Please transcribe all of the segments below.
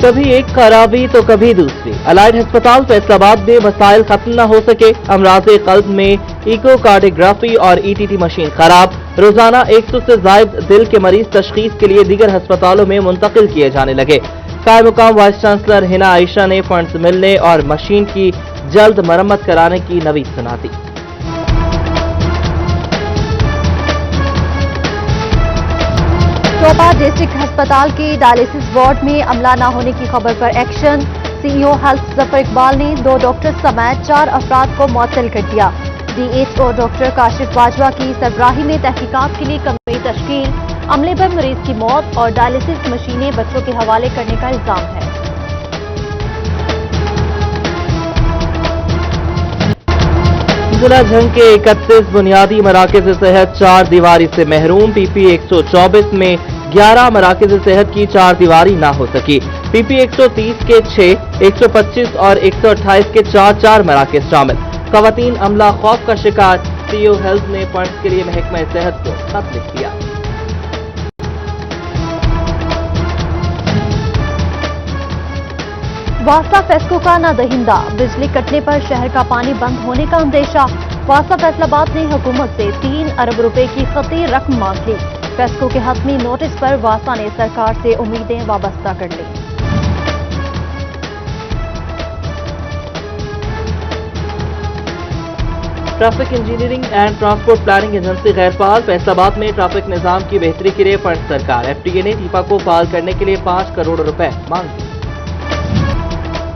कभी एक खराबी तो कभी दूसरी। अलाइड अस्पताल फैसलाबाद में मसाइल खत्म न हो सके। अमराज़े कल्ब में इकोकार्डियोग्राफी और ईटीटी मशीन खराब। रोजाना 100 से जायद दिल के मरीज तशखीस के लिए दीगर अस्पतालों में मुंतकिल किए जाने लगे। कायम मुकाम वाइस चांसलर हिना आयशा ने फंड्स मिलने और मशीन की जल्द मरम्मत कराने की नवीद सुना दी। चौपा डिस्ट्रिक्ट अस्पताल के डायलिसिस वार्ड में अमला न होने की खबर पर action. CEO health Zafar Iqbal ने 2 डॉक्टर समेत 4 अफराद को मुअत्तल कर दिया। डीएचओ डॉक्टर काशिफ बाजवा की सरबराही में तहकीकात के लिए कमेटी तश्कील। अमले पर मरीज की मौत और डायलिसिस मशीनें बच्चों के हवाले करने का इल्जाम है। जिला झंग के 31 बुनियादी मराकज़ सेहत 4 दीवारी से महरूम। पीपी 124 में 11 मराकज़ सेहत की 4 दीवारी ना हो सकी। पीपी 130 के 6, 125 और 128 के 4 मराकज़ शामिल। खवातीन अमला खौफ का शिकार। सीईओ हेल्थ ने फंड्स के लिए महकमा सेहत को खत लिख दिया। वासा फेस्को का ना दहिंदा। बिजली कटने पर शहर का पानी बंद होने का अंदेशा। वासा फैसलाबाद ने हुकूमत से 3 अरब रुपए की खती रकम मांग ली। फेस्को के हतमी नोटिस पर वासा ने सरकार से उम्मीदें वाबस्ता कर ली। Traffic engineering and transport planning agency गैरफाल। फैसलाबाद में ट्रैफिक निजाम की बेहतरी के लिए फंड सरकार। एफटीए ने टीपा को फाल करने के लिए 5 करोड़ रुपए मांग दी।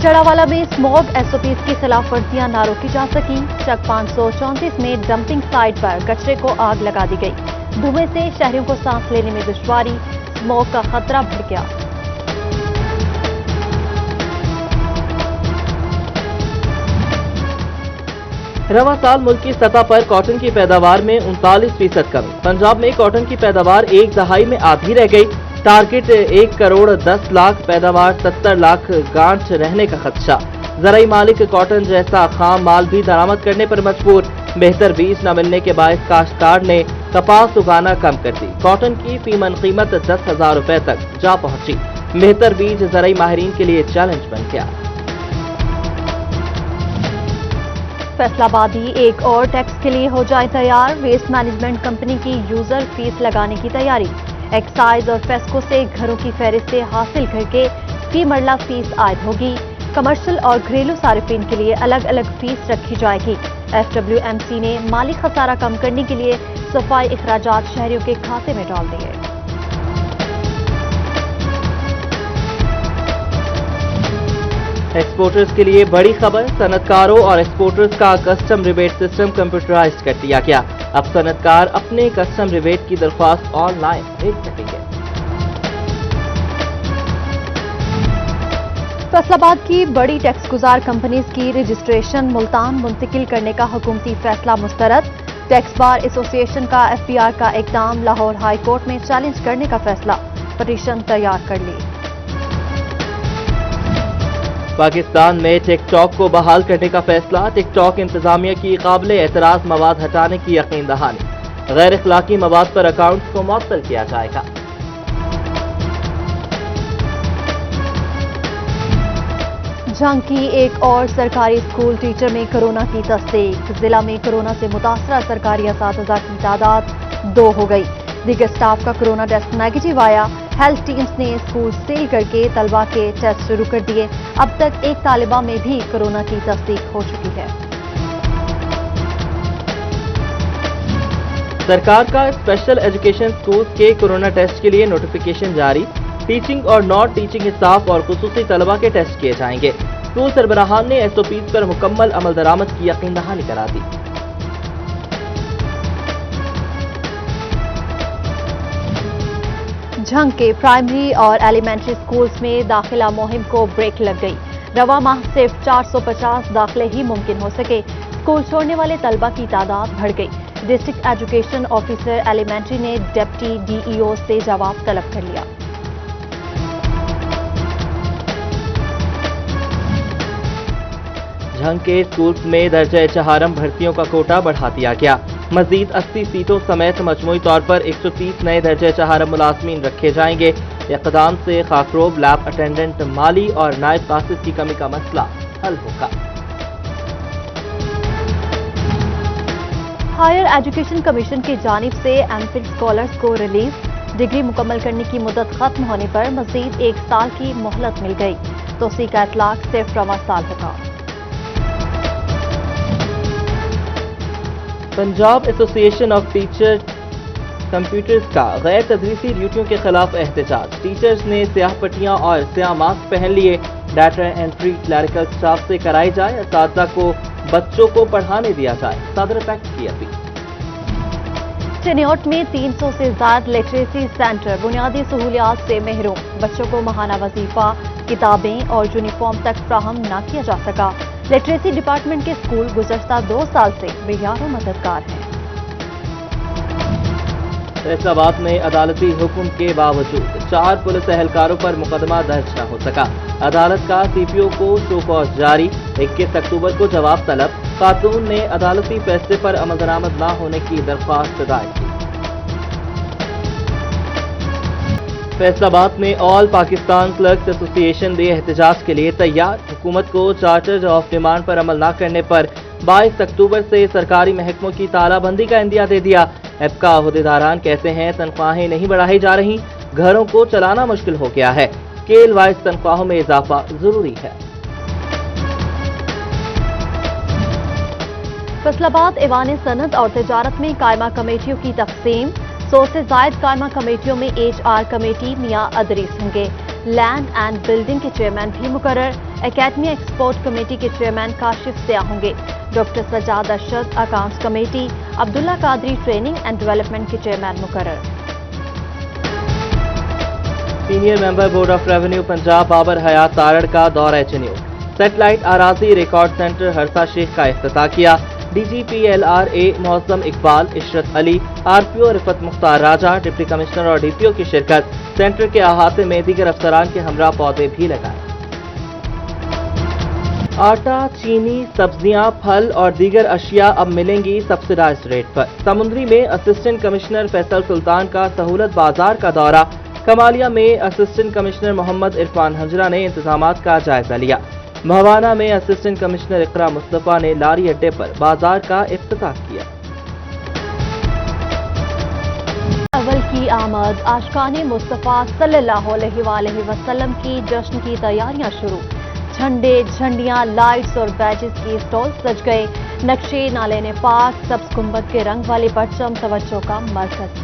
जड़ावाला में स्मॉग एसओपीज की खिलाफ वर्जियां ना रोकी जा सकी। चक 534 में डंपिंग साइट पर कचरे को आग लगा दी गई। धुएं से शहरियों को सांस लेने में दुश्वारी। स्मॉग का खतरा बढ़ गया। रवां साल मुल्क की सतह पर कॉटन की पैदावार में 39% कमी। पंजाब में कॉटन की पैदावार 1 दहाई में आधी रह गई। टारगेट 1 करोड़ 10 लाख, पैदावार 70 लाख गांठ रहने का खदशा। ज़राई मालिक कॉटन जैसा खाम माल भी दरामद करने पर मजबूर। बेहतर बीज न मिलने के बायस काश्तकार ने कपास उगाना कम कर दी। कॉटन की फीमन कीमत 10,000 रुपए तक जा पहुंची। बेहतर बीज ज़राई माहिरीन के लिए चैलेंज बन गया। फैसलाबादी एक और टैक्स के लिए हो जाए तैयार। वेस्ट मैनेजमेंट कंपनी की यूजर फीस लगाने की तैयारी। एक्साइज और फेस्को से घरों की फहरिस्तें हासिल करके फी मरला फीस आयद होगी। कमर्शियल और घरेलू सारिफिन के लिए अलग अलग फीस रखी जाएगी। FWMC ने माली खसारा कम करने के लिए सफाई अखराजात शहरियों के खाते में डाल दिए। एक्सपोर्टर्स के लिए बड़ी खबर। सनतकारों और एक्सपोर्टर्स का कस्टम रिबेट सिस्टम कंप्यूटराइज्ड कर दिया गया। अब सनतकार अपने कस्टम रिबेट की दरख्वास्त ऑनलाइन भेज सकेंगे। फैसलाबाद की बड़ी टैक्स गुजार कंपनीज की रजिस्ट्रेशन मुल्तान मुंतकिल करने का हुकूमती फैसला मुस्तरद। टैक्स बार एसोसिएशन का FBR का इकदाम लाहौर हाई कोर्ट में चैलेंज करने का फैसला। पटिशन तैयार कर ली। पाकिस्तान में टिकटॉक को बहाल करने का फैसला। टिकटॉक इंतजामिया की काबिल एतराज मवाद हटाने की यकीन दहानी। गैर अखलाकी मवाद पर अकाउंट्स को मुअत्तल किया जाएगा। झंग की एक और सरकारी स्कूल टीचर में कोरोना की तस्दीक। जिला में कोरोना से मुतासरा सरकारी असातिज़ा की तादाद 2 हो गई। दीगर स्टाफ का कोरोना टेस्ट नेगेटिव आया। हेल्थ टीम्स ने स्कूल सील करके तलबा के टेस्ट शुरू कर दिए। अब तक एक तालिबा में भी कोरोना की तस्दीक हो चुकी है। सरकार का स्पेशल एजुकेशन स्कूल के कोरोना टेस्ट के लिए नोटिफिकेशन जारी। टीचिंग और नॉन टीचिंग स्टाफ और खुसूसी तलबा के टेस्ट किए जाएंगे। स्कूल सरबराहान ने SOPs पर मुकम्मल अमल दरामद की यकीन दहानी करा दी। झंग के प्राइमरी और एलिमेंट्री स्कूल्स में दाखिला मुहिम को ब्रेक लग गई। रवा माह सिर्फ 450 दाखिले ही मुमकिन हो सके। स्कूल छोड़ने वाले तलबा की तादाद बढ़ गई। डिस्ट्रिक्ट एजुकेशन ऑफिसर एलिमेंट्री ने डिप्टी DEO से जवाब तलब कर लिया। झंग के स्कूल्स में दर्जा चहारम भर्तियों का कोटा बढ़ा दिया गया। मजीद 80 सीटों समेत मजमूई तौर पर 130 नए दर्जा चहारम मुलाजमीन रखे जाएंगे। اقدام سے خاکروب لیب اٹینڈنٹ مالی اور نائب قاصد کی کمی کا مسئلہ حل ہوگا۔ ہائر ایجوکیشن کمیشن کی جانب سے ایم فل اسکالرس کو ریلیز، ڈگری مکمل کرنے کی مدت ختم ہونے پر مزید 1 سال کی مہلت مل گئی، توسیع کا اطلاق صرف رواں سال ہوگا۔ پنجاب ایسوسی ایشن آف ٹیچر کمپیوٹرز کا غیر تدریسی ڈیوٹیوں کے خلاف احتجاج، ٹیچرز نے سیاہ پٹیاں اور سیاہ ماسک پہن لیے، ڈیٹا انٹری کلریکل اسٹاف سے کرائی جائے، اساتذہ کو بچوں کو پڑھانے دیا جائے، صدر پیکٹ کی اپیل۔ چنیوٹ میں 300 سے زائد لٹریسی سینٹر بنیادی سہولیات سے محروم، بچوں کو ماہانہ وظیفہ، کتابیں اور یونیفارم تک فراہم نہ کیا جا سکا۔ لٹریسی ڈپارٹمنٹ کے اسکول گزشتہ 2 سال سے بے یار و مددگار ہیں۔ فیصل آباد میں عدالتی حکم کے باوجود 4 پولیس اہلکاروں پر مقدمہ درج نہ ہو سکا، عدالت کا سی پی او کو شو کاز جاری، 21 اکتوبر کو جواب طلب، خاتون نے عدالتی فیصلے پر عمل درآمد نہ ہونے کی درخواست دائر کی۔ فیصل آباد میں آل پاکستان کلرکس ایسوسی ایشن بھی احتجاج کے لیے تیار، حکومت کو چارٹر آف ڈیمانڈ پر عمل نہ کرنے پر 22 اکتوبر سے سرکاری محکموں کی تالہ بندی کا عندیہ دے دیا۔ ایپکا عہدیداران کہتے ہیں تنخواہیں نہیں بڑھائی جا رہی، گھروں کو چلانا مشکل ہو گیا ہے، اسکیل وائز تنخواہوں میں اضافہ ضروری ہے۔ فیصل آباد ایوان صنعت اور تجارت میں قائمہ کمیٹیوں کی تقسیم، 100 سے زائد قائمہ کمیٹیوں میں ایچ آر کمیٹی میاں ادریس ہوں گے، لینڈ اینڈ بلڈنگ کے چیئرمین بھی مقرر، اکیڈمی ایکسپورٹ کمیٹی کے چیئرمین کاشف سیاہ ہوں گے، doctor Sajjad Arshad accounts committee, Abdullah Qadri training and development کے چیئرمین مقرر۔ Senior member board of revenue Punjab Babar Hayat Tarar کا دورہ چنیو، سیٹلائٹ اراضی ریکارڈ سینٹر ہرسا شیخ کا افتتاح کیا، D G P L R A Moazzam Iqbal, Ishrat Ali, R P O رفت مختار راجہ، ڈپٹی کمشنر اور ڈی پی او کی شرکت، سینٹر کے احاطے میں دیگر افسران کے ہمراہ پودے بھی لگائے۔ آٹا، چینی، سبزیاں، پھل اور دیگر اشیاء اب ملیں گی سبسڈائزڈ ریٹ پر، سمندری میں اسسٹنٹ کمشنر فیصل سلطان کا سہولت بازار کا دورہ، کمالیہ میں اسسٹنٹ کمشنر محمد عرفان ہنجرا نے انتظامات کا جائزہ لیا، بھوانہ میں اسسٹنٹ کمشنر اقرا مصطفیٰ نے لاری اڈے پر بازار کا افتتاح کیا۔ اول کی آمد، عاشقان مصطفیٰ صلی اللہ علیہ وآلہ وسلم کی جشن کی تیاریاں شروع، جھنڈے، جھنڈیاں، لائٹس اور بیجز کی اسٹال سج گئے، نقشے نالین پاک، سبز گنبد کے رنگ والے پرچم توجہ کا مرکز۔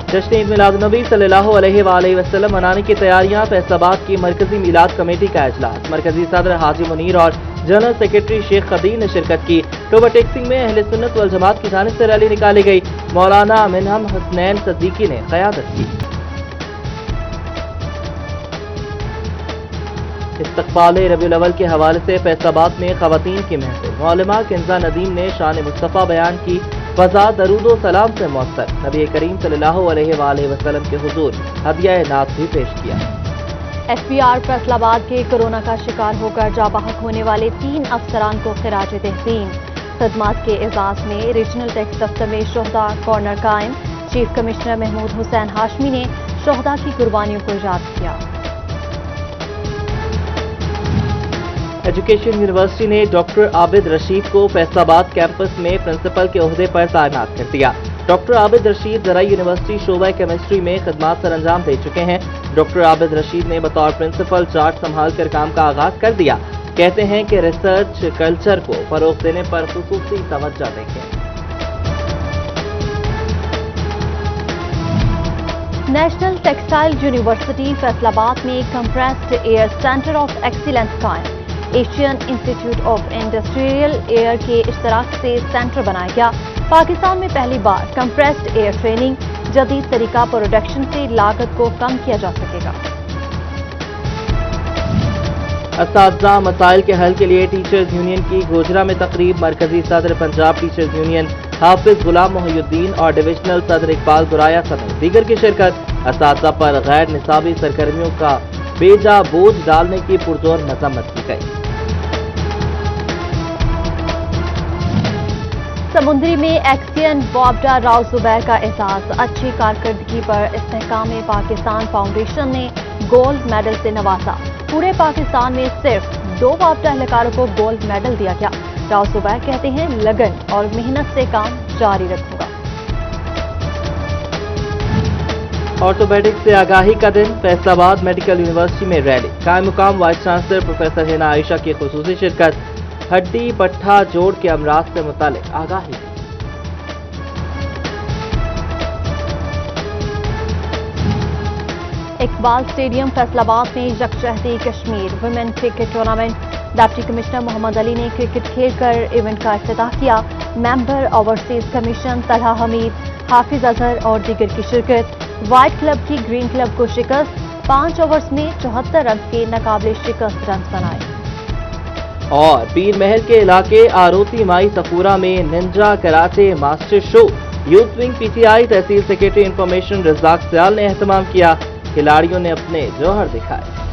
جشن عید میلاد النبی صلی اللہ علیہ وآلہ وسلم منانے کی تیاریاں، فیصل آباد کی مرکزی میلاد کمیٹی کا اجلاس، مرکزی صدر حاجی منیر اور جنرل سیکرٹری شیخ خدیر نے شرکت کی، ٹوبر ٹیکسنگ میں اہل سنت والجماعت کی جانب سے ریلی نکالی گئی، مولانا منہم حسنین صدیقی نے قیادت کی۔ استقبال ربیع الاول کے حوالے سے فیصل آباد میں خواتین کی محفل، معلمہ کنزہ ندیم نے شان مصطفیٰ بیان کی، فضا درود و سلام سے معطر، نبی کریم صلی اللہ علیہ وآلہ وسلم کے حضور ہدیہ نعت بھی پیش کیا۔ ایف پی آر فیصل آباد کے کورونا کا شکار ہو کر جاں بحق ہونے والے 3 افسران کو خراج تحسین، خدمات کے اعزاز میں ریجنل ٹیکس دفتر میں شہداء کارنر قائم، چیف کمشنر محمود حسین ہاشمی نے شہداء کی قربانیوں کو یاد کیا۔ ایجوکیشن یونیورسٹی نے ڈاکٹر عابد رشید کو فیصل آباد کیمپس میں پرنسپل کے عہدے پر تعینات کر دیا۔ ڈاکٹر عابد رشید زرعی یونیورسٹی شعبہ کیمسٹری میں خدمات سر انجام دے چکے ہیں۔ ڈاکٹر عابد رشید نے بطور پرنسپل چارٹ سنبھال کر کام کا آغاز کر دیا، کہتے ہیں کہ ریسرچ کلچر کو فروغ دینے پر خصوصی توجہ دیں گے۔ National textile university Faisalabad میں compressed air centre of excellence قائم، Asian institute of industrial air کے اشتراک سے سینٹر بنایا گیا۔ پاکستان میں پہلی بار کمپریسڈ ایئر ٹریننگ، جدید طریقہ پروڈکشن سے لاگت کو کم کیا جا سکے گا۔ اساتذہ مسائل کے حل کے لیے ٹیچرز یونین کی گوجرا میں تقریب، مرکزی صدر پنجاب ٹیچرز یونین حافظ غلام محی الدین اور ڈویژنل صدر اقبال گرایا سمیت دیگر کی شرکت، اساتذہ پر غیر نصابی سرگرمیوں کا بے جا بوجھ ڈالنے کی پرزور مذمت کی گئی۔ समुद्री में एक्सियन बॉब्डा राव जुबैर का एजाज। अच्छी कारकर्दगी पर इस्तेहकाम पाकिस्तान फाउंडेशन ने गोल्ड मेडल से नवाजा। पूरे पाकिस्तान में सिर्फ 2 बॉब्डा एहलकारों को गोल्ड मेडल दिया गया। राव जुबैर कहते हैं, लगन और मेहनत से काम जारी रखूंगा। ऑर्थोपेडिक्स से आगाही का दिन, फैसलाबाद मेडिकल यूनिवर्सिटी में रैली। कायम मुकाम vice chancellor professor Hina Ayesha की खुसूसी शिरकत। हड्डी पट्ठा जोड़ के अमराज से मुतालिक आगाही। इकबाल स्टेडियम फैसलाबाद में यकजहती Kashmir women cricket tournament. Deputy commissioner Mohammad Ali ने क्रिकेट खेलकर इवेंट का इफ्तिताह किया। Member overseas commission Talha Hameed, Hafiz Azhar और दीगर की शिरकत। व्हाइट क्लब की ग्रीन क्लब को शिकस्त। 5 ओवर्स में 74 रन के नाकाबिले शिकस्त रन बनाए। और पीर महल के इलाके आरोती माई सफूरा में ninja karate master show. Youth wing PTI तहसील सेक्रेटरी इंफॉर्मेशन रज़ाक सियाल ने एहतमाम किया। खिलाड़ियों ने अपने जौहर दिखाए।